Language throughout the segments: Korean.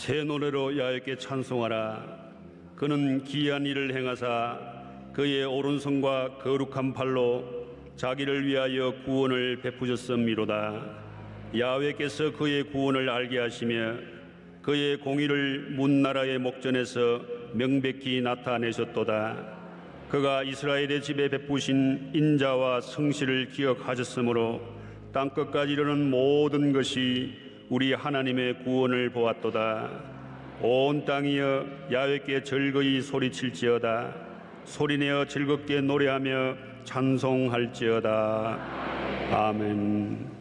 새 노래로 야훼께 찬송하라. 그는 기이한 일을 행하사 그의 오른손과 거룩한 팔로 자기를 위하여 구원을 베푸셨음이로다. 야훼께서 그의 구원을 알게 하시며 그의 공의를 문나라의 목전에서 명백히 나타내셨도다. 그가 이스라엘의 집에 베푸신 인자와 성실을 기억하셨으므로 땅끝까지 이르는 모든 것이 우리 하나님의 구원을 보았도다. 온 땅이여 야훼께 즐거이 소리칠지어다. 소리내어 즐겁게 노래하며 찬송할지어다. 아멘.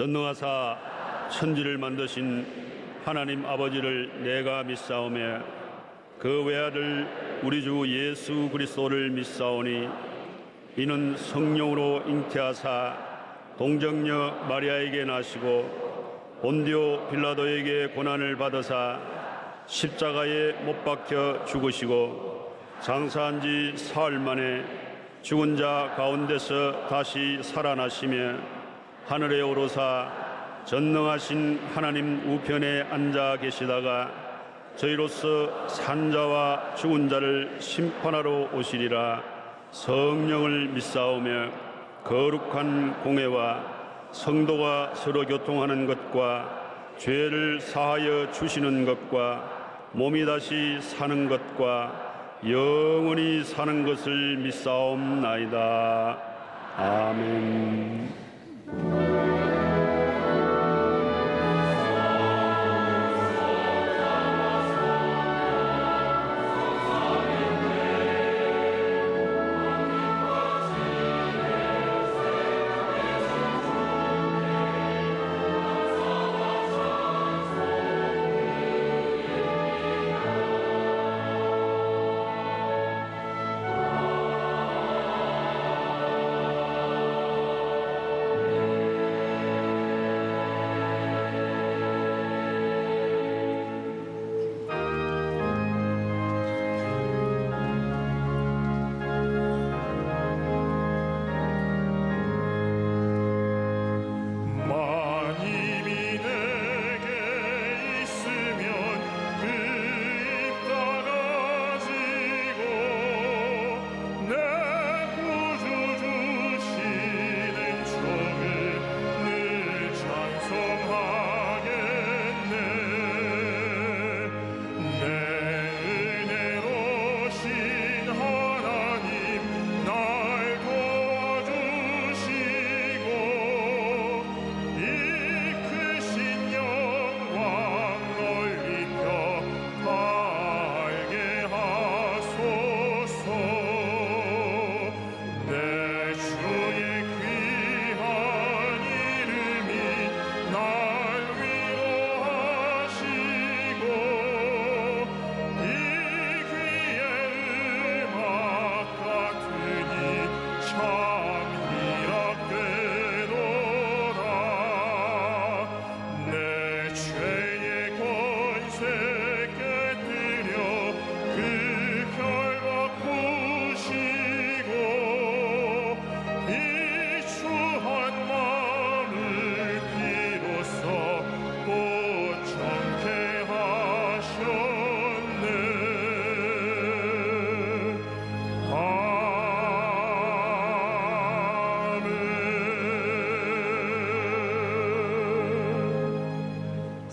전능하사 천지를 만드신 하나님 아버지를 내가 믿사오며 그 외아들 우리 주 예수 그리스도를 믿사오니 이는 성령으로 잉태하사 동정녀 마리아에게 나시고 본디오 빌라도에게 고난을 받으사 십자가에 못 박혀 죽으시고 장사한 지 사흘 만에 죽은 자 가운데서 다시 살아나시며 하늘에 오르사 전능하신 하나님 우편에 앉아 계시다가 저희로서 산자와 죽은 자를 심판하러 오시리라. 성령을 믿사오며 거룩한 공회와 성도가 서로 교통하는 것과 죄를 사하여 주시는 것과 몸이 다시 사는 것과 영원히 사는 것을 믿사옵나이다. 아멘.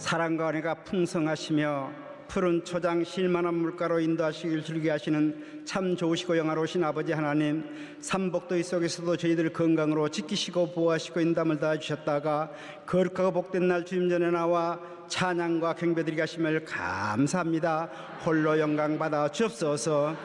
사랑과 은혜가 풍성하시며 푸른 초장 쉴만한 물가로 인도하시길 즐겨 하시는 참 좋으시고 영화로우신 아버지 하나님, 삼복도이 속에서도 저희들 건강으로 지키시고 보호하시고 인담을 다해주셨다가 거룩하고 복된 날 주님 전에 나와 찬양과 경배드리게 하심을 감사합니다. 홀로 영광 받아 주옵소서.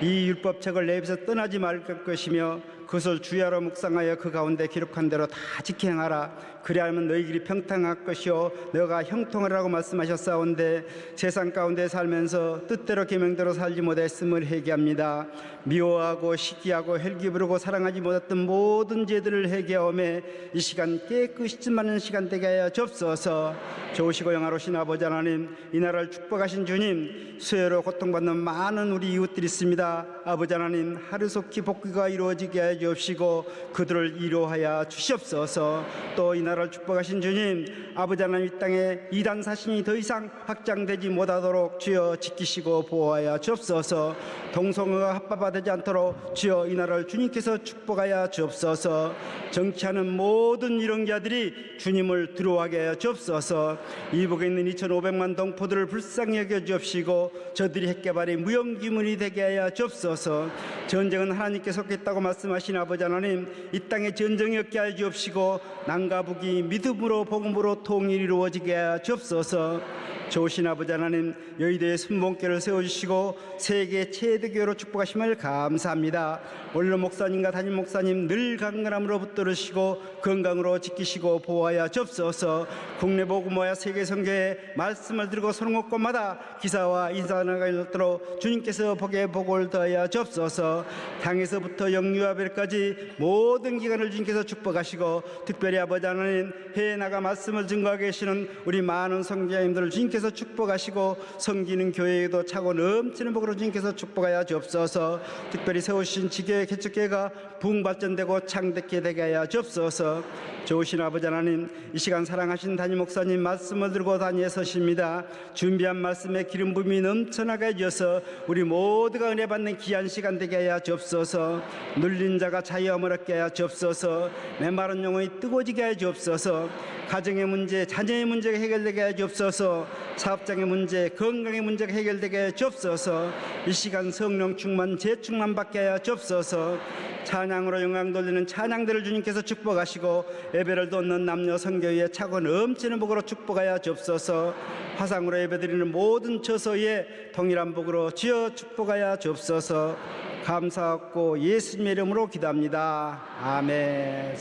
이 율법책을 내 입에서 떠나지 말 것이며 그것을 주야로 묵상하여 그 가운데 기록한 대로 다 지켜 행하라. 그리하면 너희 길이 평탄할 것이요 너가 형통하라고 말씀하셨사온데 세상 가운데 살면서 뜻대로 계명대로 살지 못했음을 회개합니다. 미워하고 시기하고 혈기 부르고 사랑하지 못했던 모든 죄들을 회개하오매 이 시간 깨끗이 찜하는 시간 되게 하여 주옵소서. 좋으시고 영화로우신 아버지 하나님, 이 나라를 축복하신 주님, 수혜로 고통받는 많은 우리 이웃들이 있습니다. 아버지 하나님, 하루속히 복귀가 이루어지게 하여 주옵시고 그들을 위로하여 주시옵소서. 또 이 나라를 축복하신 주님, 아버지 하나님, 이 땅에 이단 사신이 더 이상 확장되지 못하도록 주여 지키시고 보호하여 주옵소서. 동성애가 합법화되지 않도록 주여 이 나라를 주님께서 축복하여 주옵소서. 정치하는 모든 일원자들이 주님을 두려워하게 하여 주옵소서. 이북에 있는 2,500만 동포들을 불쌍히 여겨 주옵시고 저들이 핵개발의 무용지물이 되게 하여 주옵소서. 전쟁은 하나님께 속했다고 말씀하신 아버지 하나님, 이 땅에 전쟁이 없게 하여 주옵시고 남과 북이 믿음으로 복음으로 통일이 이루어지게 하여 주옵소서. 좋으신 아버지 하나님, 여의도에 순복교를 세워주시고 세계 최대교회로 축복하심을 감사합니다. 원로 목사님과 담임 목사님 늘 강건함으로 붙들으시고 건강으로 지키시고 보호하여 주옵소서. 국내 복음화와 세계 선교에 말씀을 들고 손을 곳마다 기사와 인사나가 일도록 주님께서 복에 복을 더하여 주옵소서. 당에서부터 영유아벨까지 모든 기관을 주님께서 축복하시고 특별히 아버지 하나님, 해외 나가 말씀을 증거하고 계시는 우리 많은 성자님들을 주님께서 축복하시고 섬기는 교회에도 차고 넘치는 복으로 주님께서 축복하여 주옵소서. 특별히 세우신 지교회 개척교회가 부흥발전되고 창대케 되게 하여 주옵소서. 좋으신 아버지 하나님, 이 시간 사랑하신 담임 목사님 말씀을 들고 다니에 서십니다. 준비한 말씀에 기름 부음이 넘쳐나게 해주셔서 우리 모두가 은혜 받는 귀한 시간 되게 하여 주옵소서. 눌린 자가 자유함을 얻게 하여 주옵소서. 메마른 영혼이 뜨거워지게 하여 주옵소서. 가정의 문제, 자녀의 문제가 해결되게 하여 주옵소서. 사업장의 문제, 건강의 문제가 해결되게 하여 주옵소서. 이 시간 성령 충만, 재충만 받게 하여 주옵소서. 찬양으로 영광 돌리는 찬양들을 주님께서 축복하시고 예배를 돕는 남녀 선교회에 차고 넘치는 복으로 축복하여 주옵소서. 화상으로 예배드리는 모든 처소에 동일한 복으로 주여 축복하여 주옵소서. 감사하고 예수님의 이름으로 기도합니다. 아멘.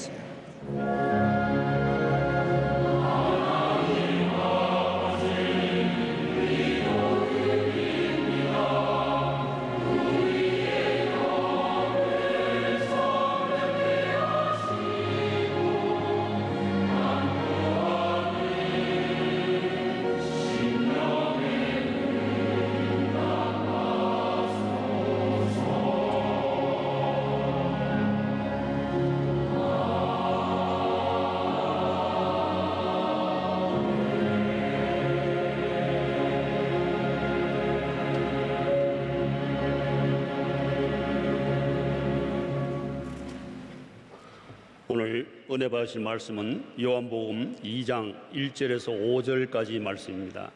오늘 은혜 받으실 말씀은 요한복음 2장 1절에서 5절까지 말씀입니다.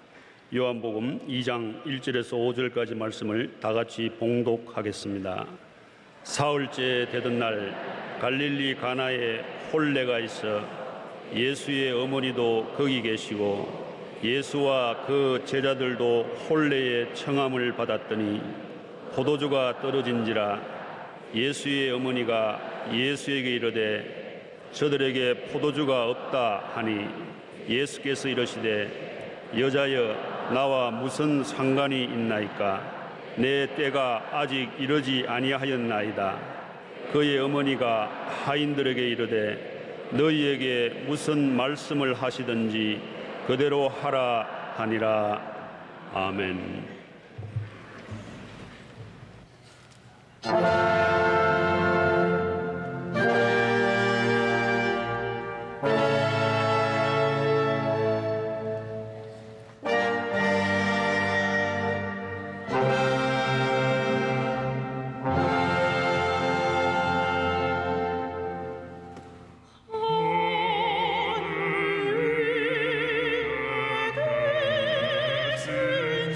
요한복음 2장 1절에서 5절까지 말씀을 다 같이 봉독하겠습니다. 사흘째 되던 날 갈릴리 가나에 혼례가 있어 예수의 어머니도 거기 계시고 예수와 그 제자들도 혼례의 청함을 받았더니 포도주가 떨어진지라 예수의 어머니가 예수에게 이르되 저들에게 포도주가 없다 하니 예수께서 이르시되 여자여 나와 무슨 상관이 있나이까 내 때가 아직 이르지 아니하였나이다. 그의 어머니가 하인들에게 이르되 너희에게 무슨 말씀을 하시든지 그대로 하라 하니라. 아멘.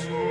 주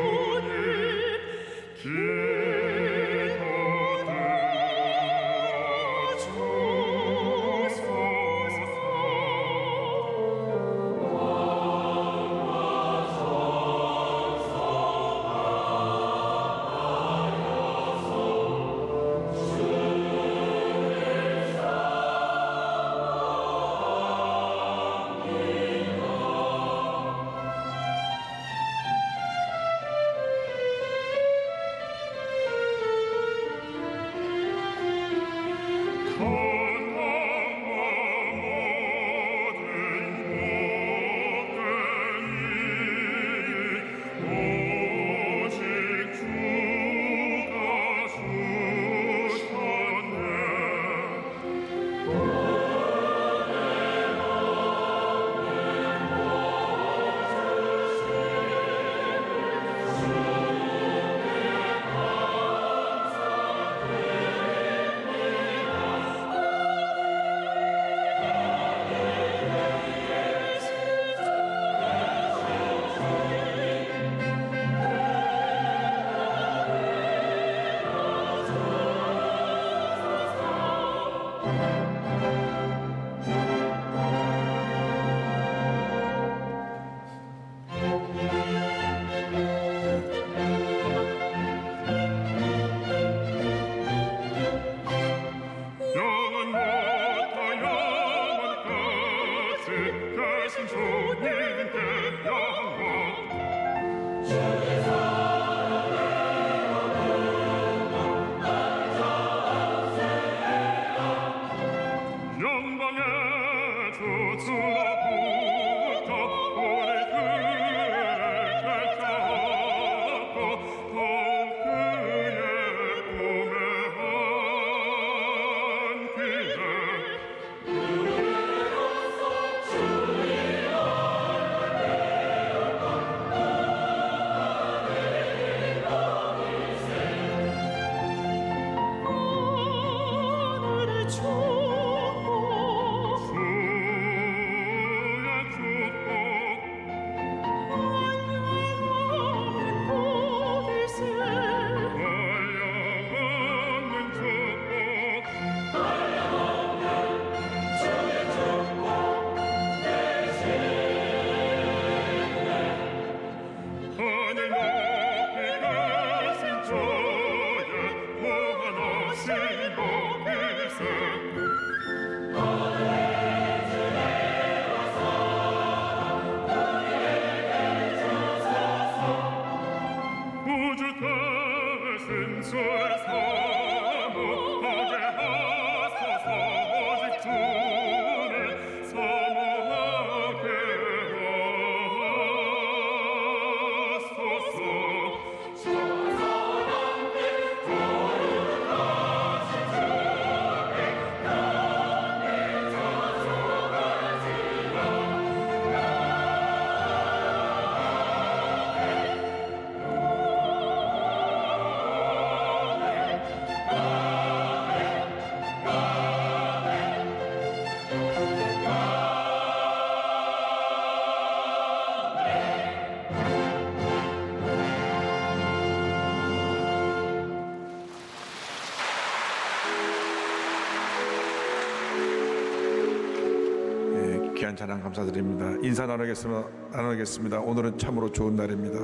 귀한 찬양 감사드립니다. 인사 나누겠습니다. 오늘은 참으로 좋은 날입니다.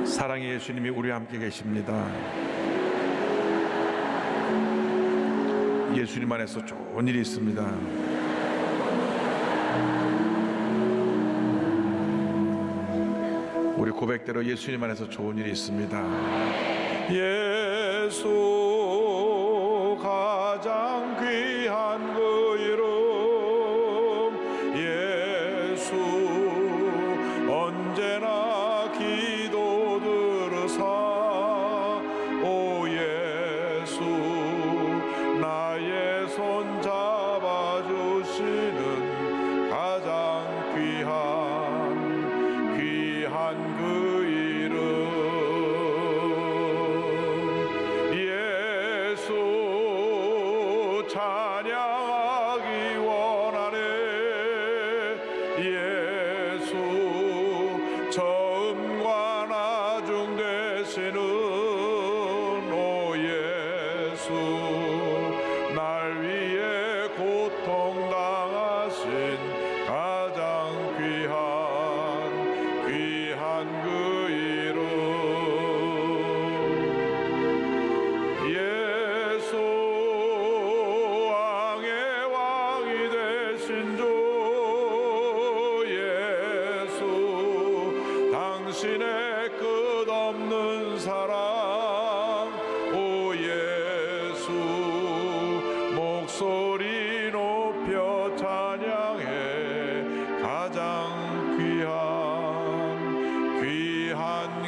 사랑의 예수님이 우리와 함께 계십니다. 예수님 안에서 좋은 일이 있습니다. 우리 고백대로 예수님 안에서 좋은 일이 있습니다. 예수 가장 귀한 그 이름, 예수 언제나 기도 들으사, 오 예수 나의 손 잡아주시는 가장 귀한 그 이름, 예수 찬양하기 원하네. 예수 처음과 나중 되시는 오 예수 날 위해 고통 당하신 가장 귀한 그 이름, 예수 왕의 왕이 되신 주, 예수 당신의 끝없는 사랑, 오 예수 목소리 높여 찬양해. 가장 귀한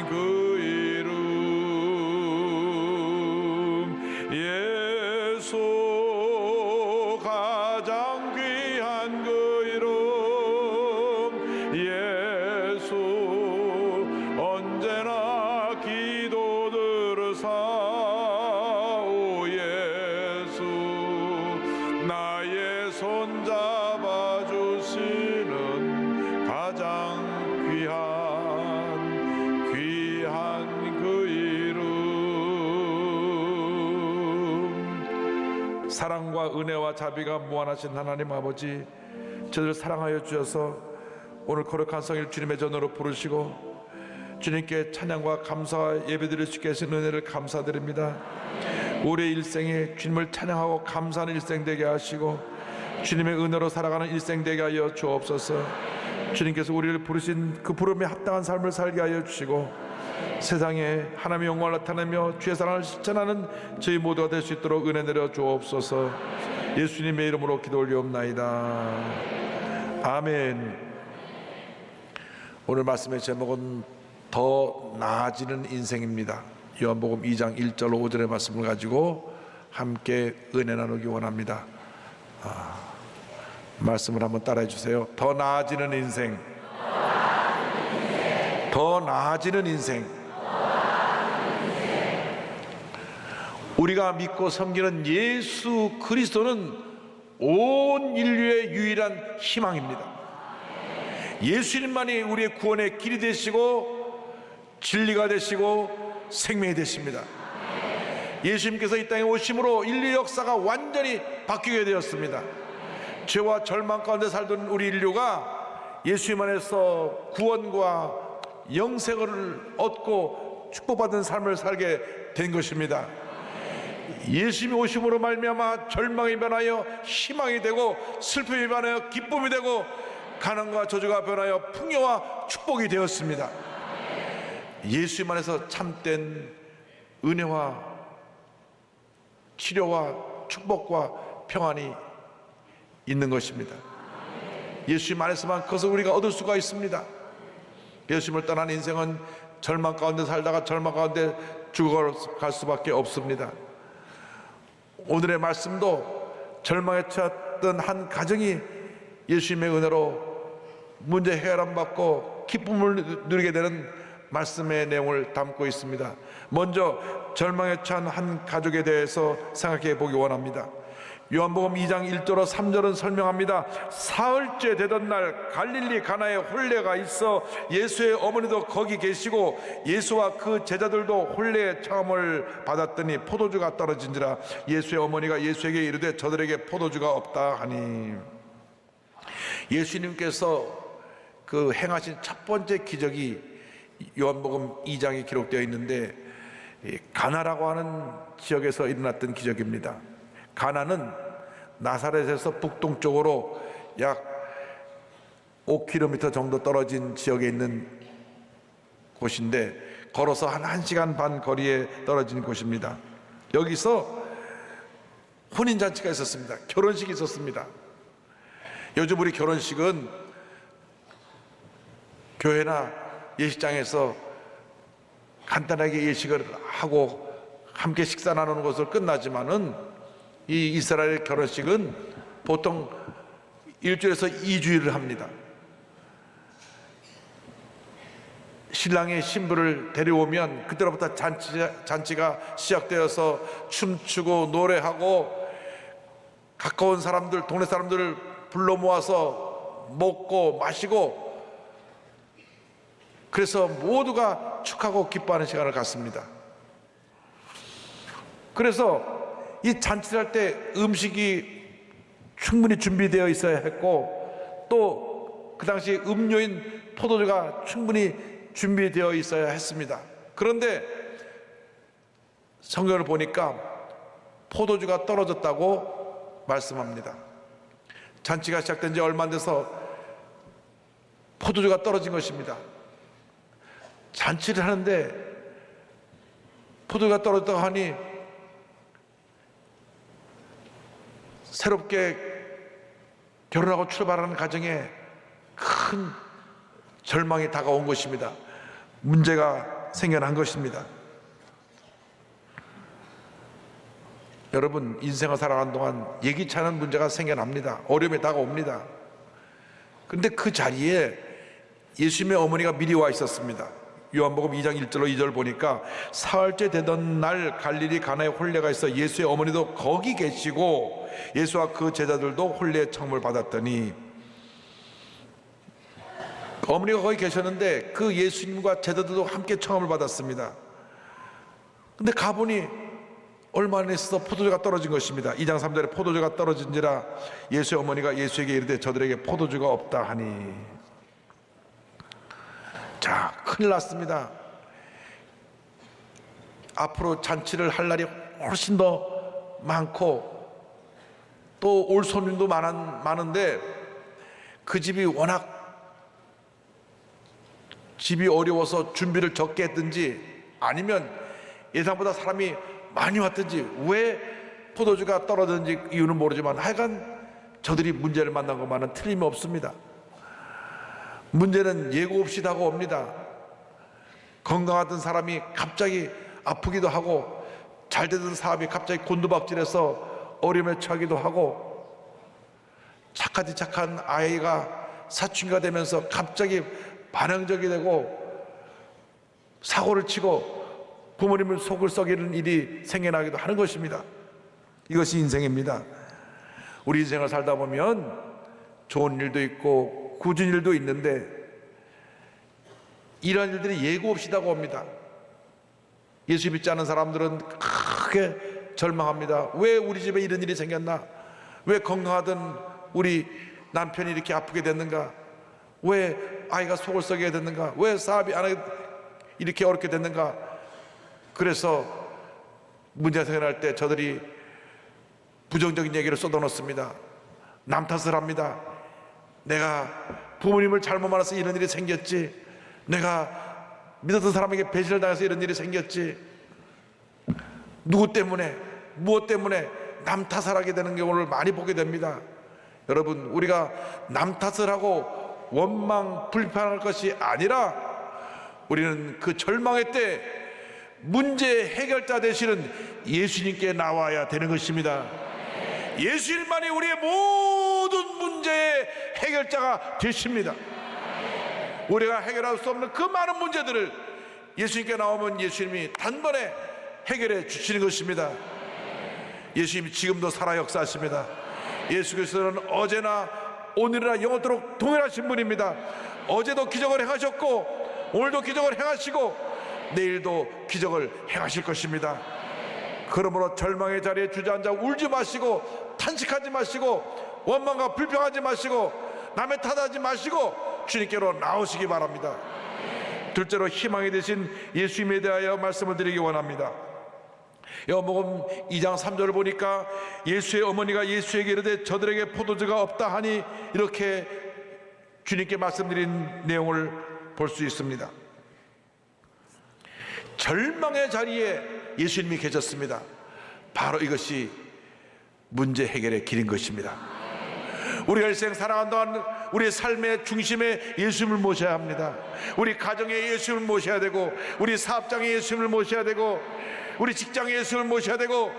그 이름, 예수 가장 귀한 그 이름, 예수 언제나 기도 들으사, 오 예수 나의 손 잡아주시는 가장 귀한 그 이름. 사랑과 은혜와 자비가 무한하신 하나님 아버지, 저들 사랑하여 주셔서 오늘 거룩한 성일 주님의 전으로 부르시고 주님께 찬양과 감사와 예배드릴 수 있게 하신 은혜를 감사드립니다. 우리의 일생에 주님을 찬양하고 감사하는 일생 되게 하시고 주님의 은혜로 살아가는 일생 되게 하여 주옵소서. 주님께서 우리를 부르신 그 부름에 합당한 삶을 살게 하여 주시고 세상에 하나님의 영광을 나타내며 주의 사랑을 실천하는 저희 모두가 될 수 있도록 은혜 내려 주옵소서. 예수님의 이름으로 기도 올리옵나이다. 아멘. 오늘 말씀의 제목은 더 나아지는 인생입니다. 요한복음 2장 1절 5절의 말씀을 가지고 함께 은혜 나누기 원합니다. 말씀을 한번 따라해 주세요. 더 나아지는 인생, 더 나아지는 인생. 우리가 믿고 섬기는 예수 그리스도는 온 인류의 유일한 희망입니다. 예수님만이 우리의 구원의 길이 되시고 진리가 되시고 생명이 되십니다. 예수님께서 이 땅에 오심으로 인류 역사가 완전히 바뀌게 되었습니다. 죄와 절망 가운데 살던 우리 인류가 예수님 안에서 구원과 영생을 얻고 축복받은 삶을 살게 된 것입니다. 예수님이 오심으로 말미암아 절망이 변하여 희망이 되고 슬픔이 변하여 기쁨이 되고 가난과 저주가 변하여 풍요와 축복이 되었습니다. 예수님 안에서 참된 은혜와 치료와 축복과 평안이 있는 것입니다. 예수님 안에서만 그것을 우리가 얻을 수가 있습니다. 예수님을 떠난 인생은 절망 가운데 살다가 절망 가운데 죽어갈 수밖에 없습니다. 오늘의 말씀도 절망에 처했던 한 가정이 예수님의 은혜로 문제 해결함 받고 기쁨을 누리게 되는 말씀의 내용을 담고 있습니다. 먼저 절망에 처한 한 가족에 대해서 생각해 보기 원합니다. 요한복음 2장 1절로 3절은 설명합니다. 사흘째 되던 날 갈릴리 가나에 혼례가 있어 예수의 어머니도 거기 계시고 예수와 그 제자들도 혼례의 청함을 받았더니 포도주가 떨어진지라 예수의 어머니가 예수에게 이르되 저들에게 포도주가 없다 하니, 예수님께서 그 행하신 첫 번째 기적이 요한복음 2장에 기록되어 있는데 가나라고 하는 지역에서 일어났던 기적입니다. 가나는 나사렛에서 북동쪽으로 약 5km 정도 떨어진 지역에 있는 곳인데 걸어서 한 1시간 반 거리에 떨어진 곳입니다. 여기서 혼인잔치가 있었습니다. 결혼식이 있었습니다. 요즘 우리 결혼식은 교회나 예식장에서 간단하게 예식을 하고 함께 식사 나누는 것으로 끝나지만은 이 이스라엘 결혼식은 보통 1주에서 2주일을 합니다. 신랑의 신부를 데려오면 그때로부터 잔치가 시작되어서 춤추고 노래하고 가까운 사람들, 동네 사람들을 불러 모아서 먹고 마시고, 그래서 모두가 축하고 기뻐하는 시간을 갖습니다. 그래서 이 잔치를 할 때 음식이 충분히 준비되어 있어야 했고, 또 그 당시 음료인 포도주가 충분히 준비되어 있어야 했습니다. 그런데 성경을 보니까 포도주가 떨어졌다고 말씀합니다. 잔치가 시작된 지 얼마 안 돼서 포도주가 떨어진 것입니다. 잔치를 하는데 포도주가 떨어졌다고 하니 새롭게 결혼하고 출발하는 가정에 큰 절망이 다가온 것입니다. 문제가 생겨난 것입니다. 여러분, 인생을 살아가는 동안 예기치 않은 문제가 생겨납니다. 어려움이 다가옵니다. 그런데 그 자리에 예수님의 어머니가 미리 와 있었습니다. 요한복음 2장 1절로 2절 보니까 사흘째 되던 날 갈릴리 가나에 혼례가 있어 예수의 어머니도 거기 계시고 예수와 그 제자들도 혼례의 청함을 받았더니, 어머니가 거기 계셨는데 그 예수님과 제자들도 함께 청함을 받았습니다. 근데 가보니 얼마 안 있어 포도주가 떨어진 것입니다. 2장 3절에 포도주가 떨어진지라 예수의 어머니가 예수에게 이르되 저들에게 포도주가 없다 하니, 자, 큰일 났습니다. 앞으로 잔치를 할 날이 훨씬 더 많고 또 올 손님도 많은데 그 집이 워낙 집이 어려워서 준비를 적게 했든지 아니면 예상보다 사람이 많이 왔든지 왜 포도주가 떨어졌는지 이유는 모르지만 하여간 저들이 문제를 만난 것만은 틀림이 없습니다. 문제는 예고 없이 다가옵니다. 건강하던 사람이 갑자기 아프기도 하고 잘 되던 사업이 갑자기 곤두박질해서 어려움에 처하기도 하고, 착하디 착한 아이가 사춘기가 되면서 갑자기 반항적이 되고 사고를 치고 부모님을 속을 썩이는 일이 생겨나기도 하는 것입니다. 이것이 인생입니다. 우리 인생을 살다 보면 좋은 일도 있고 굳은 일도 있는데 이러한 일들이 예고 없이 다가옵니다. 예수 믿지 않은 사람들은 크게 절망합니다. 왜 우리 집에 이런 일이 생겼나? 왜 건강하던 우리 남편이 이렇게 아프게 됐는가? 왜 아이가 속을 썩게 됐는가? 왜 사업이 안 하게 이렇게 어렵게 됐는가? 그래서 문제가 생겨날 때 저들이 부정적인 얘기를 쏟아놓습니다. 남 탓을 합니다. 내가 부모님을 잘못 만나서 이런 일이 생겼지, 내가 믿었던 사람에게 배신을 당해서 이런 일이 생겼지, 누구 때문에, 무엇 때문에 남 탓을 하게 되는 경우를 많이 보게 됩니다. 여러분, 우리가 남 탓을 하고 원망 불평할 것이 아니라 우리는 그 절망의 때 문제 해결자 되시는 예수님께 나와야 되는 것입니다. 예수님만이 우리의 모든 문제의 해결자가 되십니다. 우리가 해결할 수 없는 그 많은 문제들을 예수님께 나오면 예수님이 단번에 해결해 주시는 것입니다. 예수님이 지금도 살아 역사하십니다. 예수 그리스도는 어제나 오늘이나 영원토록 동일하신 분입니다. 어제도 기적을 행하셨고 오늘도 기적을 행하시고 내일도 기적을 행하실 것입니다. 그러므로 절망의 자리에 주저앉아 울지 마시고 탄식하지 마시고 원망과 불평하지 마시고 남의 탓하지 마시고 주님께로 나오시기 바랍니다. 둘째로 희망이 되신 예수님에 대하여 말씀을 드리기 원합니다. 요한복음 2장 3절을 보니까 예수의 어머니가 예수에게 이르되 저들에게 포도주가 없다 하니 이렇게 주님께 말씀드린 내용을 볼 수 있습니다. 절망의 자리에 예수님이 계셨습니다. 바로 이것이 문제 해결의 길인 것입니다. 우리가 일생 살아간 동안 우리의 삶의 중심에 예수님을 모셔야 합니다. 우리 가정에 예수님을 모셔야 되고, 우리 사업장에 예수님을 모셔야 되고, 우리 직장에 예수님을 모셔야 되고,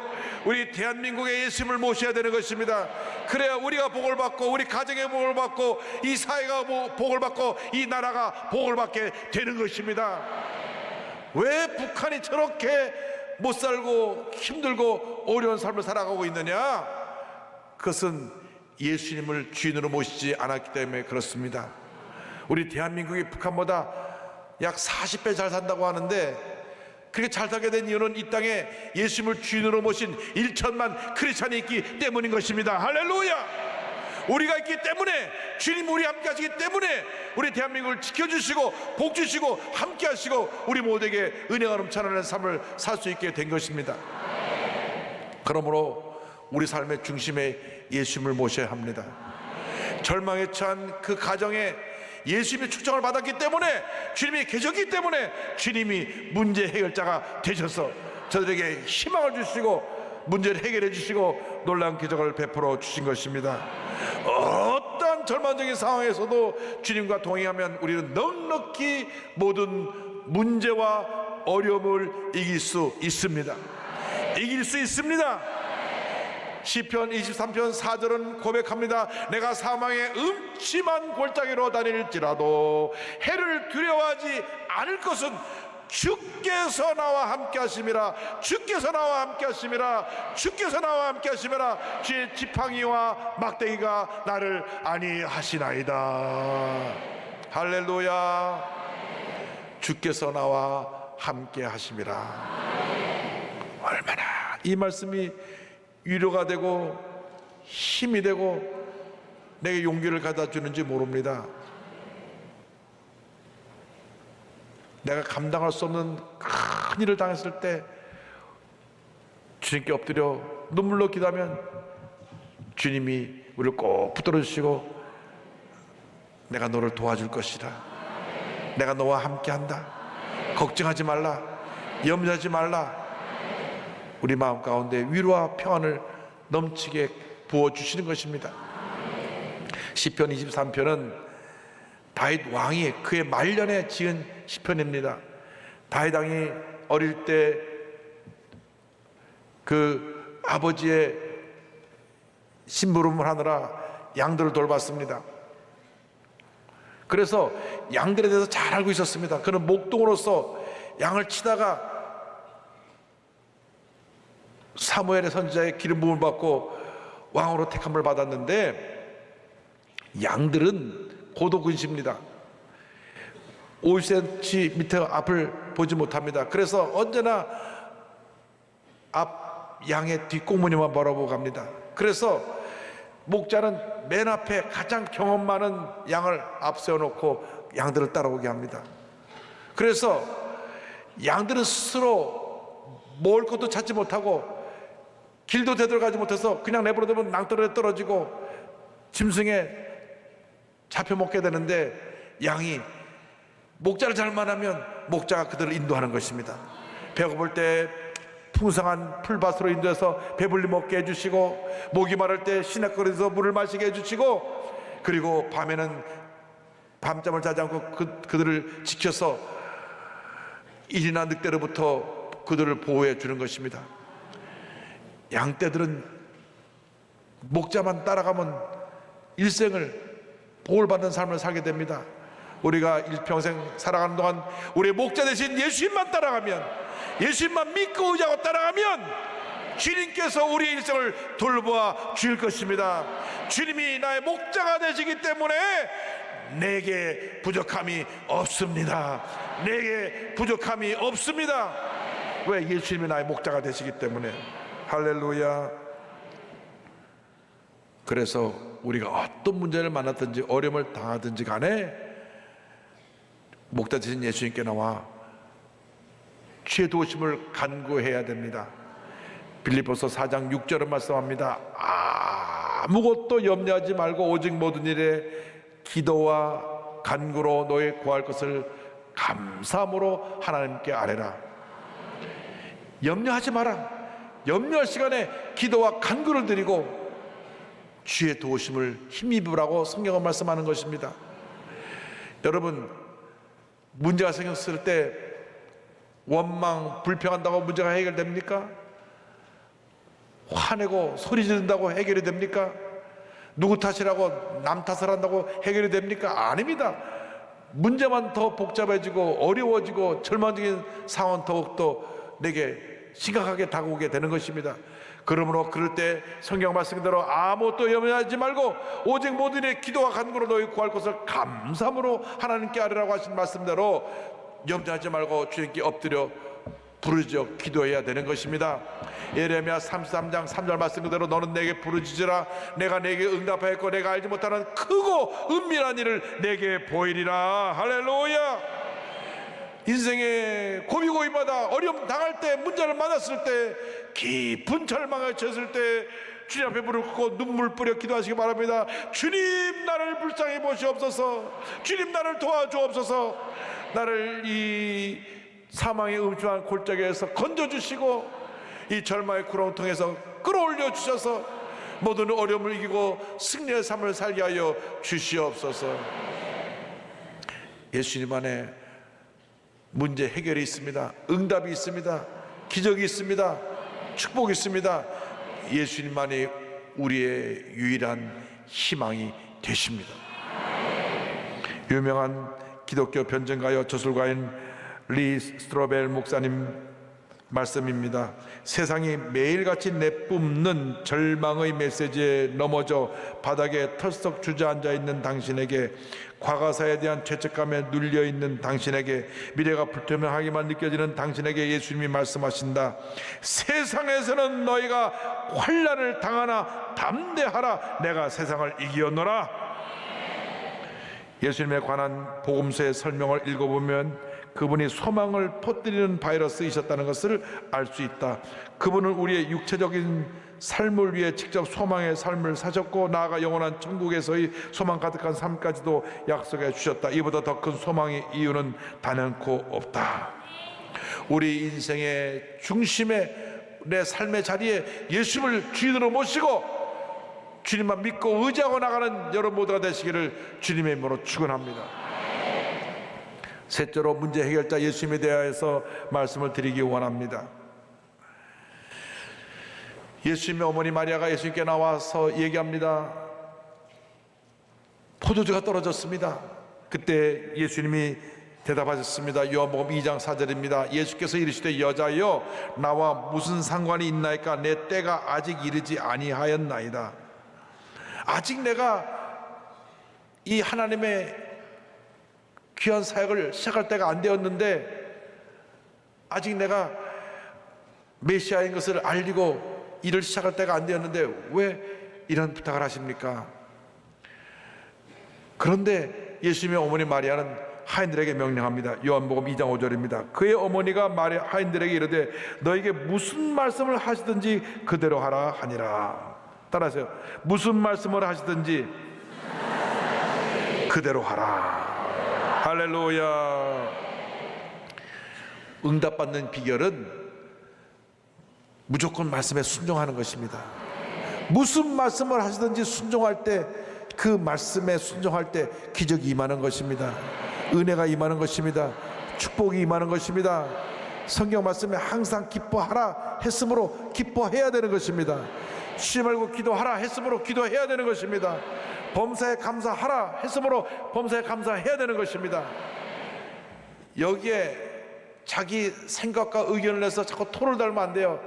우리 대한민국에 예수님을 모셔야 되는 것입니다. 그래야 우리가 복을 받고, 우리 가정에 복을 받고, 이 사회가 복을 받고, 이 나라가 복을 받게 되는 것입니다. 왜 북한이 저렇게 못 살고 힘들고 어려운 삶을 살아가고 있느냐? 그것은 예수님을 주인으로 모시지 않았기 때문에 그렇습니다. 우리 대한민국이 북한보다 약 40배 잘 산다고 하는데, 그렇게 잘 살게 된 이유는 이 땅에 예수님을 주인으로 모신 1천만 크리스찬이 있기 때문인 것입니다. 할렐루야! 우리가 있기 때문에, 주님 우리 함께 하시기 때문에 우리 대한민국을 지켜주시고 복 주시고 함께 하시고 우리 모두에게 은혜가 넘쳐나는 삶을 살 수 있게 된 것입니다. 그러므로 우리 삶의 중심에 예수님을 모셔야 합니다. 절망에 처한 그 가정에 예수님의 초청을 받았기 때문에, 주님이 계셨기 때문에 주님이 문제 해결자가 되셔서 저들에게 희망을 주시고 문제를 해결해 주시고 놀라운 기적을 베풀어 주신 것입니다. 어떠한 절망적인 상황에서도 주님과 동행하면 우리는 넉넉히 모든 문제와 어려움을 이길 수 있습니다. 이길 수 있습니다. 시편 23편 4절은 고백합니다. 내가 사망의 음침한 골짜기로 다닐지라도 해를 두려워하지 않을 것은 주께서 나와 함께 하심이라. 주께서 나와 함께 하심이라. 주께서 나와 함께 하심이라. 주의 지팡이와 막대기가 나를 안위하시나이다. 할렐루야. 주께서 나와 함께 하심이라. 얼마나 이 말씀이 위로가 되고 힘이 되고 내게 용기를 갖다 주는지 모릅니다. 내가 감당할 수 없는 큰 일을 당했을 때 주님께 엎드려 눈물로 기도하면 주님이 우리를 꼭 붙들어 주시고 내가 너를 도와줄 것이라. 내가 너와 함께한다. 걱정하지 말라. 염려하지 말라. 우리 마음 가운데 위로와 평안을 넘치게 부어주시는 것입니다. 시편 23편은 다윗 왕이 그의 말년에 지은 시편입니다. 다윗 왕이 어릴 때 그 아버지의 심부름을 하느라 양들을 돌봤습니다. 그래서 양들에 대해서 잘 알고 있었습니다. 그는 목동으로서 양을 치다가 사무엘의 선지자의 기름 부음을 받고 왕으로 택함을 받았는데, 양들은 고도근시입니다. 50cm 밑에 앞을 보지 못합니다. 그래서 언제나 앞 양의 뒷꽁무니만 바라보고 갑니다. 그래서 목자는 맨 앞에 가장 경험 많은 양을 앞세워놓고 양들을 따라오게 합니다. 그래서 양들은 스스로 먹을 것도 찾지 못하고 길도 제대로 가지 못해서 그냥 내버려두면 낭떠러지에 떨어지고 짐승에 잡혀 먹게 되는데, 양이 목자를 잘 만나면 목자가 그들을 인도하는 것입니다. 배고플 때 풍성한 풀밭으로 인도해서 배불리 먹게 해주시고, 목이 마를 때 시냇거리에서 물을 마시게 해주시고, 그리고 밤에는 밤잠을 자지 않고 그들을 지켜서 일이나 늑대로부터 그들을 보호해 주는 것입니다. 양떼들은 목자만 따라가면 일생을 보호받는 삶을 살게 됩니다. 우리가 일평생 살아가는 동안 우리의 목자 대신 예수님만 따라가면, 예수님만 믿고 의지하고 따라가면 주님께서 우리의 일생을 돌보아 주실 것입니다. 주님이 나의 목자가 되시기 때문에 내게 부족함이 없습니다. 내게 부족함이 없습니다. 왜? 예수님이 나의 목자가 되시기 때문에. 할렐루야. 그래서 우리가 어떤 문제를 만났든지 어려움을 당하든지 간에 목자 되신 예수님께 나와 주의 도우심을 간구해야 됩니다. 빌립보서 4장 6절은 말씀합니다. 아무것도 염려하지 말고 오직 모든 일에 기도와 간구로 너의 구할 것을 감사함으로 하나님께 아뢰라. 염려하지 마라. 염려할 시간에 기도와 간구를 드리고 주의 도우심을 힘입으라고 성경은 말씀하는 것입니다. 여러분, 문제가 생겼을 때 원망, 불평한다고 문제가 해결됩니까? 화내고 소리 지른다고 해결이 됩니까? 누구 탓이라고 남 탓을 한다고 해결이 됩니까? 아닙니다. 문제만 더 복잡해지고 어려워지고 절망적인 상황은 더욱더 내게 심각하게 다가오게 되는 것입니다. 그러므로 그럴 때 성경 말씀대로 아무것도 염려하지 말고 오직 모든 일에 기도와 간구로 너희 구할 것을 감사함으로 하나님께 아뢰라고 하신 말씀대로 염려하지 말고 주님께 엎드려 부르짖어 기도해야 되는 것입니다. 예레미야 33장 3절 말씀 그대로 너는 내게 부르짖으라. 내가 내게 응답하였고 내가 알지 못하는 크고 은밀한 일을 내게 보이리라. 할렐루야. 인생의 고비고비마다 어려움 당할 때, 문제를 만났을 때, 깊은 절망에 처했을 때 주님 앞에 무릎 꿇고 눈물 뿌려 기도하시기 바랍니다. 주님, 나를 불쌍히 보시옵소서. 주님, 나를 도와주옵소서. 나를 이 사망의 음침한 골짜기에서 건져주시고 이 절망의 구렁텅이에서 끌어올려 주셔서 모든 어려움을 이기고 승리의 삶을 살게 하여 주시옵소서. 예수님 안에 문제 해결이 있습니다. 응답이 있습니다. 기적이 있습니다. 축복이 있습니다. 예수님만이 우리의 유일한 희망이 되십니다. 유명한 기독교 변증가요 저술가인 리 스트로벨 목사님 말씀입니다. 세상이 매일같이 내뿜는 절망의 메시지에 넘어져 바닥에 털썩 주저앉아 있는 당신에게, 과거사에 대한 죄책감에 눌려있는 당신에게, 미래가 불투명하게만 느껴지는 당신에게 예수님이 말씀하신다. 세상에서는 너희가 환난을 당하나 담대하라. 내가 세상을 이기었노라. 예수님에 관한 복음서의 설명을 읽어보면 그분이 소망을 퍼뜨리는 바이러스이셨다는 것을 알 수 있다. 그분은 우리의 육체적인 삶을 위해 직접 소망의 삶을 사셨고 나아가 영원한 천국에서의 소망 가득한 삶까지도 약속해 주셨다. 이보다 더 큰 소망의 이유는 단연코 없다. 우리 인생의 중심에, 내 삶의 자리에 예수를 주인으로 모시고 주님만 믿고 의지하고 나가는 여러분 모두가 되시기를 주님의 이름으로 축원합니다. 셋째로 문제 해결자 예수님에 대하여서 말씀을 드리기 원합니다. 예수님의 어머니 마리아가 예수님께 나와서 얘기합니다. 포도주가 떨어졌습니다. 그때 예수님이 대답하셨습니다. 요한복음 2장 4절입니다. 예수께서 이르시되 여자여 나와 무슨 상관이 있나이까? 내 때가 아직 이르지 아니하였나이다. 아직 내가 이 하나님의 귀한 사역을 시작할 때가 안 되었는데, 아직 내가 메시아인 것을 알리고 일을 시작할 때가 안 되었는데 왜 이런 부탁을 하십니까? 그런데 예수님의 어머니 마리아는 하인들에게 명령합니다. 요한복음 2장 5절입니다. 그의 어머니가 하인들에게 이르되 너에게 무슨 말씀을 하시든지 그대로 하라 하니라. 따라하세요. 무슨 말씀을 하시든지 그대로 하라. 할렐루야. 응답받는 비결은 무조건 말씀에 순종하는 것입니다. 무슨 말씀을 하시든지 순종할 때, 그 말씀에 순종할 때 기적이 임하는 것입니다. 은혜가 임하는 것입니다. 축복이 임하는 것입니다. 성경 말씀에 항상 기뻐하라 했으므로 기뻐해야 되는 것입니다. 쉬지 말고 기도하라 했으므로 기도해야 되는 것입니다. 범사에 감사하라 했으므로 범사에 감사해야 되는 것입니다. 여기에 자기 생각과 의견을 내서 자꾸 토를 달면 안 돼요.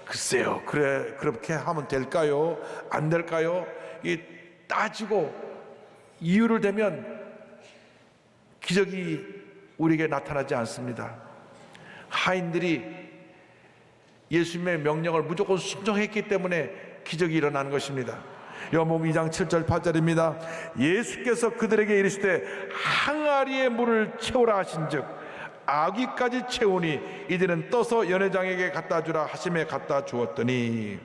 글쎄요, 그래, 그렇게 하면 될까요? 안 될까요? 이 따지고 이유를 대면 기적이 우리에게 나타나지 않습니다. 하인들이 예수님의 명령을 무조건 순종했기 때문에 기적이 일어나는 것입니다. 요한복음 2장 7절 8절입니다. 예수께서 그들에게 이르시되 항아리에 물을 채우라 하신즉 아귀까지 채우니 이들은 떠서 연회장에게 갖다 주라 하심에 갖다 주었더니,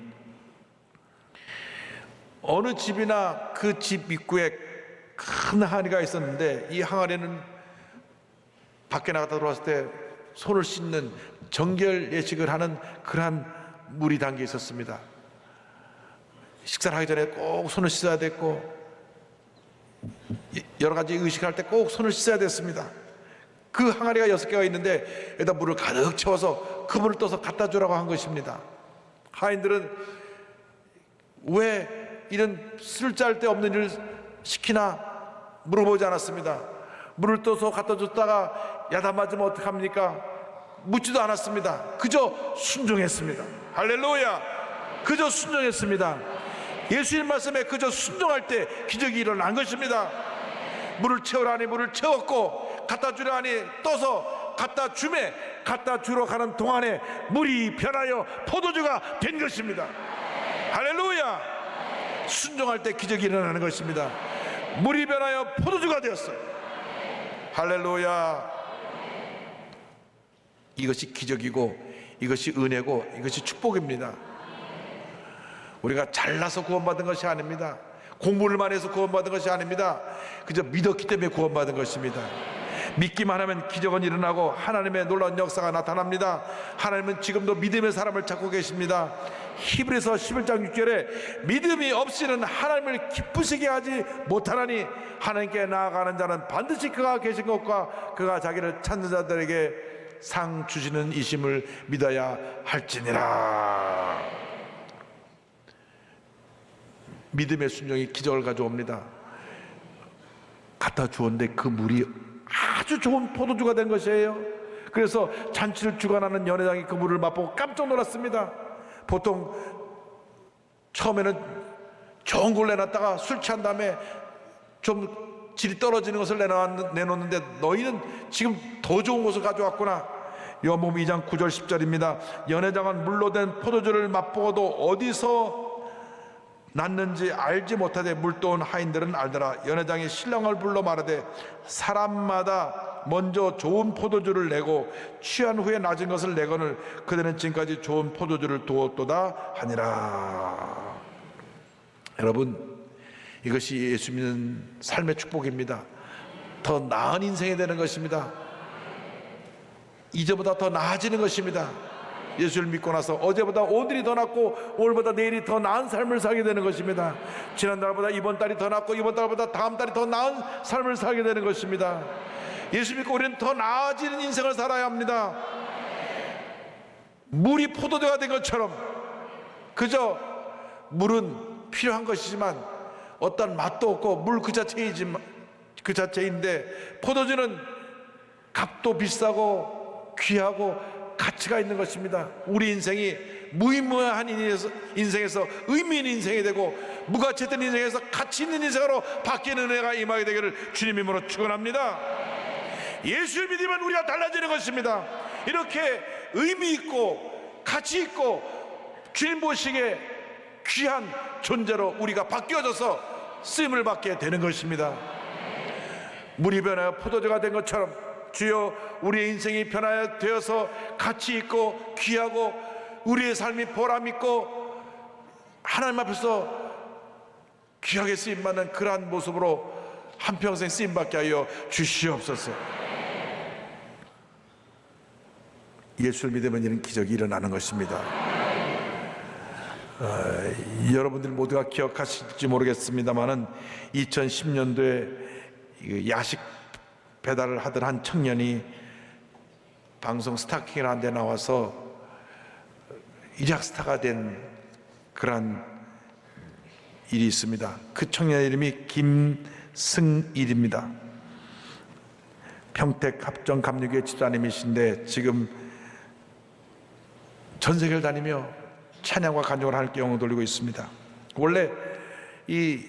어느 집이나 그 집 입구에 큰 항아리가 있었는데, 이 항아리는 밖에 나갔다 들어왔을 때 손을 씻는 정결 예식을 하는 그러한 물이 담겨 있었습니다. 식사를 하기 전에 꼭 손을 씻어야 됐고, 여러 가지 의식을 할 때 꼭 손을 씻어야 됐습니다. 그 항아리가 6개가 있는데 여기다 물을 가득 채워서 그 물을 떠서 갖다 주라고 한 것입니다. 하인들은 왜 이런 쓸데없는 없는 일을 시키나 물어보지 않았습니다. 물을 떠서 갖다 줬다가 야단 맞으면 어떡합니까? 묻지도 않았습니다. 그저 순종했습니다. 할렐루야! 그저 순종했습니다. 예수님 말씀에 그저 순종할 때 기적이 일어난 것입니다. 물을 채우라니 물을 채웠고, 갖다 주라니 떠서 갖다 주매, 갖다 주러 가는 동안에 물이 변하여 포도주가 된 것입니다. 할렐루야! 순종할 때 기적이 일어나는 것입니다. 물이 변하여 포도주가 되었어요. 할렐루야! 이것이 기적이고, 이것이 은혜고, 이것이 축복입니다. 우리가 잘나서 구원받은 것이 아닙니다. 공부를만 해서 구원받은 것이 아닙니다. 그저 믿었기 때문에 구원받은 것입니다. 믿기만 하면 기적은 일어나고 하나님의 놀라운 역사가 나타납니다. 하나님은 지금도 믿음의 사람을 찾고 계십니다. 히브리서 11장 6절에 믿음이 없이는 하나님을 기쁘시게 하지 못하나니 하나님께 나아가는 자는 반드시 그가 계신 것과 그가 자기를 찾는 자들에게 상 주시는 이심을 믿어야 할지니라. 믿음의 순종이 기적을 가져옵니다. 갖다 주었는데 그 물이 아주 좋은 포도주가 된 것이에요. 그래서 잔치를 주관하는 연회장이 그 물을 맛보고 깜짝 놀랐습니다. 보통 처음에는 좋은 걸 내놨다가 술 취한 다음에 좀 질이 떨어지는 것을 내놓는데 너희는 지금 더 좋은 것을 가져왔구나. 요한복음 2장 9절 10절입니다. 연회장은 물로 된 포도주를 맛보고도 어디서 났는지 알지 못하되 물도온 하인들은 알더라. 연회장이 신랑을 불러 말하되 사람마다 먼저 좋은 포도주를 내고 취한 후에 낮은 것을 내거늘 그들은 지금까지 좋은 포도주를 두었도다 하니라. 여러분, 이것이 예수 믿는 삶의 축복입니다. 더 나은 인생이 되는 것입니다. 이제보다 더 나아지는 것입니다. 예수를 믿고 나서 어제보다 오늘이 더 낫고 오늘보다 내일이 더 나은 삶을 살게 되는 것입니다. 지난달보다 이번 달이 더 낫고 이번 달보다 다음 달이 더 나은 삶을 살게 되는 것입니다. 예수 믿고 우리는 더 나아지는 인생을 살아야 합니다. 물이 포도주가 된 것처럼, 그저 물은 필요한 것이지만 어떤 맛도 없고 물 그 자체인데 포도주는 값도 비싸고 귀하고 가치가 있는 것입니다. 우리 인생이 무의미한 인생에서 의미 있는 인생이 되고 무가치했던 인생에서 가치 있는 인생으로 바뀌는 은혜가 임하게 되기를 주님 이름으로 축원합니다. 예수를 믿으면 우리가 달라지는 것입니다. 이렇게 의미 있고 가치 있고 주님 보시기에 귀한 존재로 우리가 바뀌어져서 쓰임을 받게 되는 것입니다. 물이 변하여 포도주가 된 것처럼 주여 우리의 인생이 변화되어서 되어서 가치 있고 귀하고 우리의 삶이 보람 있고 하나님 앞에서 귀하게 쓰임받는 그러한 모습으로 한평생 쓰임받게 하여 주시옵소서. 예수를 믿으면 이런 기적이 일어나는 것입니다. 여러분들 모두가 기억하실지 모르겠습니다만은 2010년도에 야식 배달을 하던 한 청년이 방송 스타킹을 한 데 나와서 일약 스타가 된 그런 일이 있습니다. 그 청년 이름이 김승일입니다. 평택 합정감리교회 집사님이신데 지금 전 세계를 다니며 찬양과 간증을 하나님께 영광을 돌리고 있습니다. 원래 이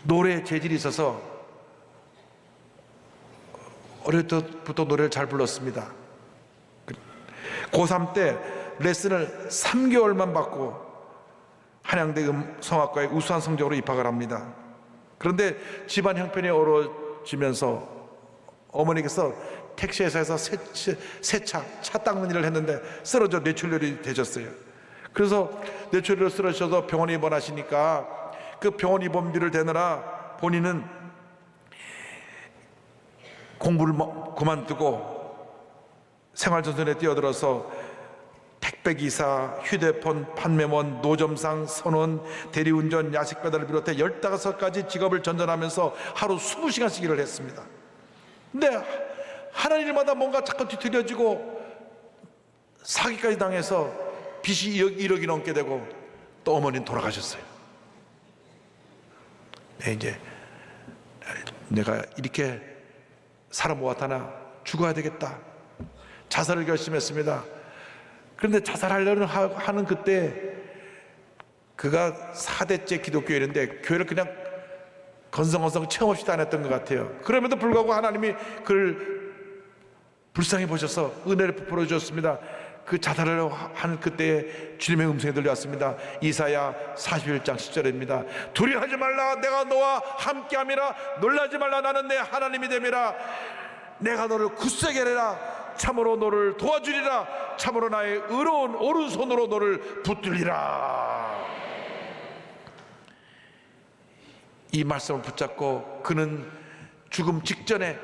노래 재질이 있어서 어릴 때부터 노래를 잘 불렀습니다. 고3 때 레슨을 3개월만 받고 한양대 성악과에 우수한 성적으로 입학을 합니다. 그런데 집안 형편이 어려워지면서 어머니께서 택시회사에서 차 닦는 일을 했는데 쓰러져 뇌출혈이 되셨어요. 그래서 뇌출혈로 쓰러져서 병원에 입원하시니까 그 병원 입원비를 대느라 본인은 공부를 그만두고 생활전선에 뛰어들어서 택배기사, 휴대폰 판매원, 노점상, 선원, 대리운전, 야식배달을 비롯해 15가지 직업을 전전하면서 하루 20시간씩 일을 했습니다. 근데 하는 일마다 뭔가 자꾸 뒤틀려지고 사기까지 당해서 빚이 1억이 넘게 되고 또 어머니는 돌아가셨어요. 이제 내가 이렇게 살아 모았다나 죽어야 되겠다. 자살을 결심했습니다. 그런데 자살하려는 하는 그때 그가 4대째 기독교인인데 교회를 그냥 건성건성 체험 없이 다녔던 것 같아요. 그럼에도 불구하고 하나님이 그를 불쌍히 보셔서 은혜를 베풀어 주셨습니다. 그 자살을 하는 그때에 주님의 음성이 들려왔습니다. 이사야 41장 10절입니다. 두려워하지 말라, 내가 너와 함께함이라. 놀라지 말라, 나는 내 하나님이 됨이라. 내가 너를 굳세게 하리라. 참으로 너를 도와주리라. 참으로 나의 의로운 오른손으로 너를 붙들리라. 이 말씀을 붙잡고 그는 죽음 직전에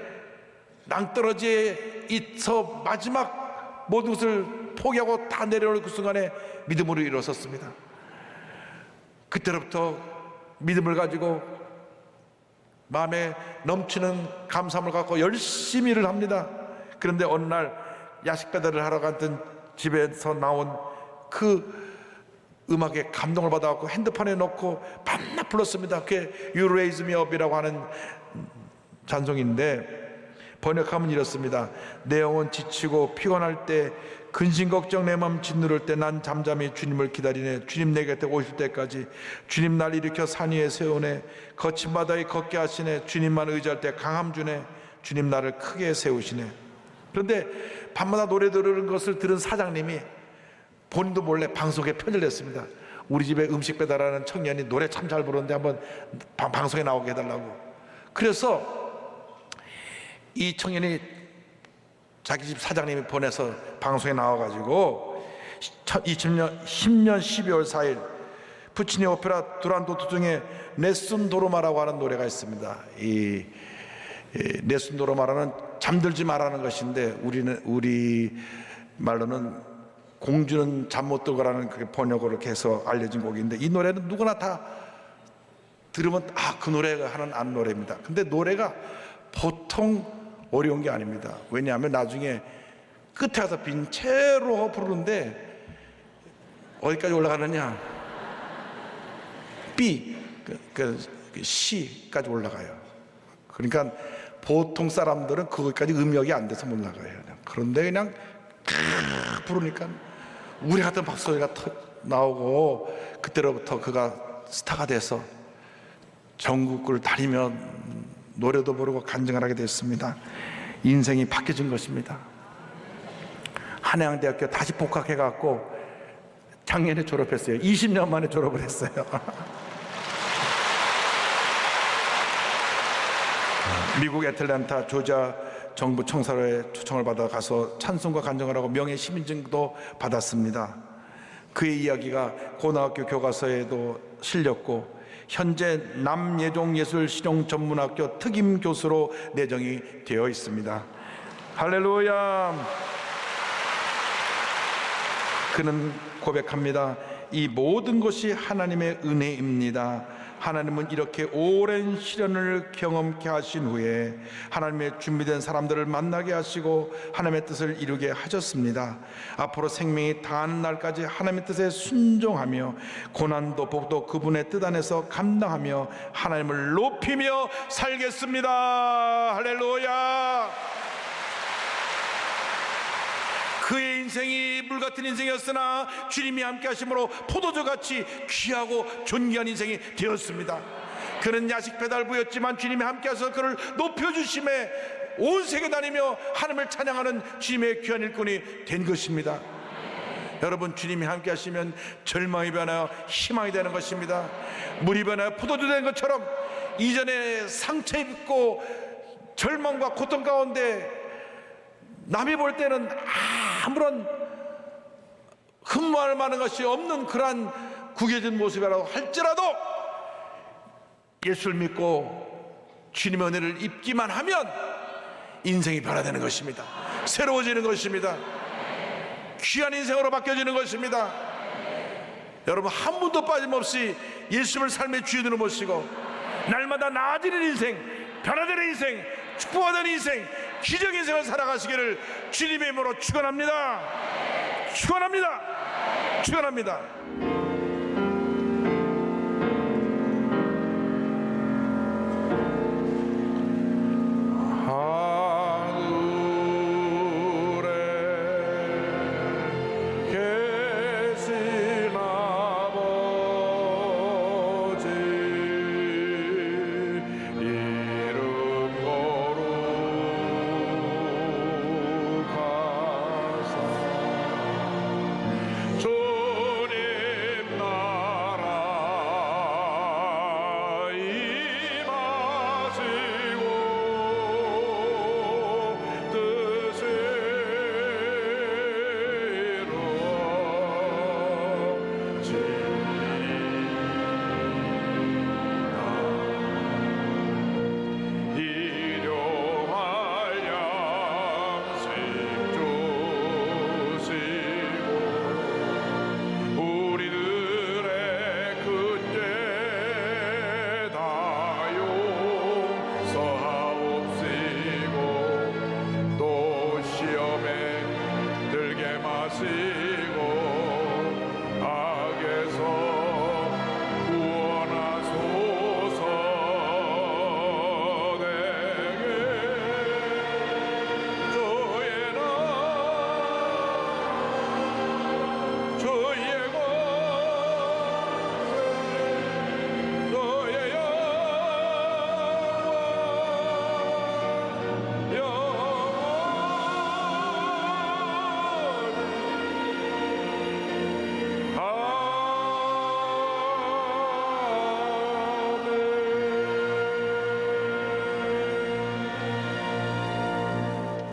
낭떠러지에 있어 마지막 모든 것을 포기하고 다 내려오는 그 순간에 믿음으로 일어섰습니다. 그때로부터 믿음을 가지고 마음에 넘치는 감사함을 갖고 열심히 일을 합니다. 그런데 어느 날 야식 배달을 하러 갔던 집에서 나온 그 음악에 감동을 받아갖고 핸드폰에 넣고 밤낮 불렀습니다. 그게 You Raise Me Up이라고 하는 찬송인데 번역하면 이렇습니다. 내 영혼 지치고 피곤할 때, 근심 걱정 내 마음 짓누를 때 난 잠잠히 주님을 기다리네. 주님 내 곁에 오실 때까지. 주님 날 일으켜 산 위에 세우네. 거친 바다에 걷게 하시네. 주님만 의지할 때 강함 주네. 주님 나를 크게 세우시네. 그런데 밤마다 노래 들은 것을 들은 사장님이 본인도 몰래 방송에 편지를 냈습니다. 우리 집에 음식 배달하는 청년이 노래 참 잘 부르는데 한번 방송에 나오게 해달라고. 그래서 이 청년이 자기 집 사장님이 보내서 방송에 나와가지고 2010년 12월 4일 푸치니 오페라 두란도트 중에 네슨 도로마라고 하는 노래가 있습니다. 이 네슨 도로마라는 잠들지 말라는 것인데 우리 말로는 공주는 잠 못 들고라는 그 번역으로 해서 알려진 곡인데 이 노래는 누구나 다 들으면 그 노래가 하는 안 노래입니다. 근데 노래가 보통 어려운 게 아닙니다. 왜냐하면 나중에 끝에 가서 빈 채로 부르는데 어디까지 올라가느냐? B, C까지 올라가요. 그러니까 보통 사람들은 거기까지 음역이 안 돼서 못 나가요. 그런데 그냥 부르니까 우리 같은 박소리가 나오고 그때로부터 그가 스타가 돼서 전국을 다니며 노래도 부르고 간증을 하게 됐습니다. 인생이 바뀌어진 것입니다. 한양대학교 다시 복학해갖고 작년에 졸업했어요. 20년 만에 졸업을 했어요. 미국 애틀랜타 조지아 정부 청사로에 초청을 받아 가서 찬송과 간증을 하고 명예 시민증도 받았습니다. 그의 이야기가 고등학교 교과서에도 실렸고 현재 남예종예술실용전문학교 특임 교수로 내정이 되어 있습니다. 할렐루야. 그는 고백합니다. 이 모든 것이 하나님의 은혜입니다. 하나님은 이렇게 오랜 시련을 경험케 하신 후에 하나님의 준비된 사람들을 만나게 하시고 하나님의 뜻을 이루게 하셨습니다. 앞으로 생명이 다하는 날까지 하나님의 뜻에 순종하며 고난도 복도 그분의 뜻 안에서 감당하며 하나님을 높이며 살겠습니다. 할렐루야. 그의 인생이 물같은 인생이었으나 주님이 함께 하심으로 포도주같이 귀하고 존귀한 인생이 되었습니다. 그는 야식 배달부였지만 주님이 함께 하셔서 그를 높여주심에 온 세계 다니며 하나님을 찬양하는 주님의 귀한 일꾼이 된 것입니다. 여러분, 주님이 함께 하시면 절망이 변하여 희망이 되는 것입니다. 물이 변하여 포도주 되는 것처럼 이전에 상처 입고 절망과 고통 가운데 남이 볼 때는 아무런 흠모할 만한 것이 없는 그러한 구겨진 모습이라고 할지라도 예수를 믿고 주님의 은혜를 입기만 하면 인생이 변화되는 것입니다. 새로워지는 것입니다. 귀한 인생으로 바뀌어지는 것입니다. 여러분, 한 분도 빠짐없이 예수를 삶의 주인으로 모시고 날마다 나아지는 인생, 변화되는 인생, 축복받는 인생, 기적 인생을 살아가시기를 주님의 이름으로 축원합니다. 축원합니다. 축원합니다.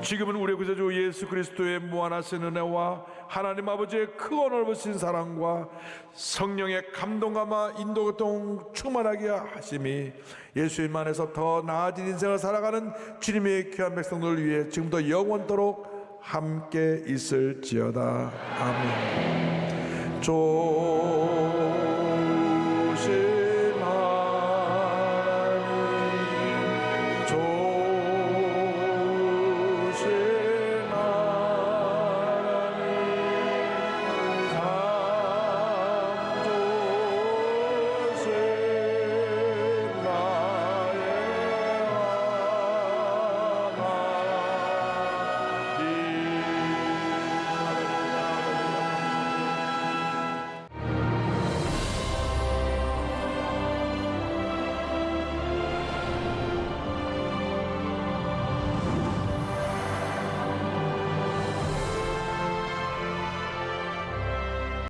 지금은 우리 구세주 예수 그리스도의 무한하신 은혜와 하나님 아버지의 크고 넓으신 사랑과 성령의 감동감과 인도교통 충만하게 하심이 예수님 안에서 더 나아진 인생을 살아가는 주님의 귀한 백성들 위해 지금부터 영원토록 함께 있을지어다. 아멘.